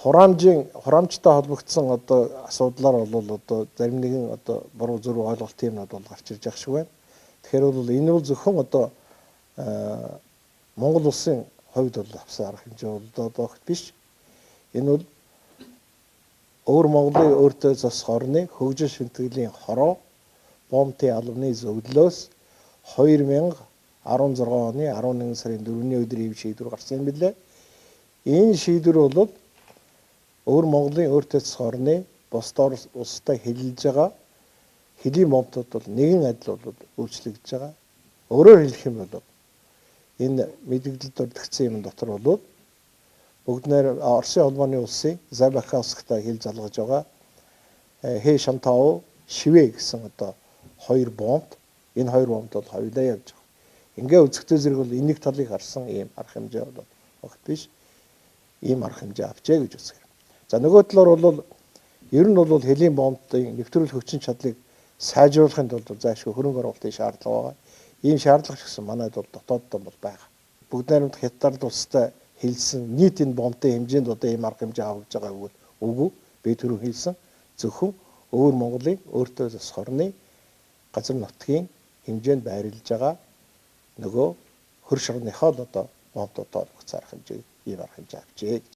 хураамжтай холбогдсон одоо асуудлаар бол одоо зарим нэгэн одоо буруу зөв ойлголт юмнууд бол гарч ирж байгаа шиг байна. Тэгэхээр бол энэ бол зөвхөн одоо Монгол улсын хувьд бол авсан арга хэмжээ бол одоо биш. Энэ бол өөр Монголын өөртөө засах орны хөгжил шинтгэлийн хороо бомбын албаны зөвлөлөөс 2016 оны 11 сарын 4-ний өдөр ийм шийдвэр гарсан юм билээ. Энэ шийдвэр бол өөр Монголын өөртөө засах орны бусдаар улстай хэлэлж байгаа хэлийн бомбтууд бол нэгэн адил бол үйлчлэгдэж байгаа. Өөрөөр хэлэх юм бол энэ мэдээлэлд дурдгдсан юм дотор бол бүгд нэр Оросын холбооны улсын Забахаусктай хил залгаж байгаа Хэ-Шантау Шивэ гэсэн одоо хоёр бомб. Энэ хоёр бомбд бол хоёулаа явж байгаа. Ингээ үзэхдээ зэрэг бол энийг талыг харсан ийм арга хэмжээ бол огт биш. Ийм арга хэмжээ авчээ гэж үздэг. За нөгөө талаар бол ер нь бол хэлийн бомбын нэвтрүүлэх хүчин чадлыг сайжруулахын тулд заашгүй хөрөнгө оруулалтын шаардлага байгаа. Ийм шаардлага ч гэсэн манайд бол дотооддоо бол байгаа. Бүгд найрамд Хятад улстай хэлсэн нийт энэ бомбын хэмжээнд одоо ийм арга хэмжээ авч байгаа үгүй. Би түрүү хэлсэн зөвхөн өөр Монголын өөртөө засах орны газар нутгийн хэмжээнд байрлаж байгаа нөгөө хөрш орныхоо одоо бомб дотоод арга хэмжээ ийм арга хэмжээ авчээ.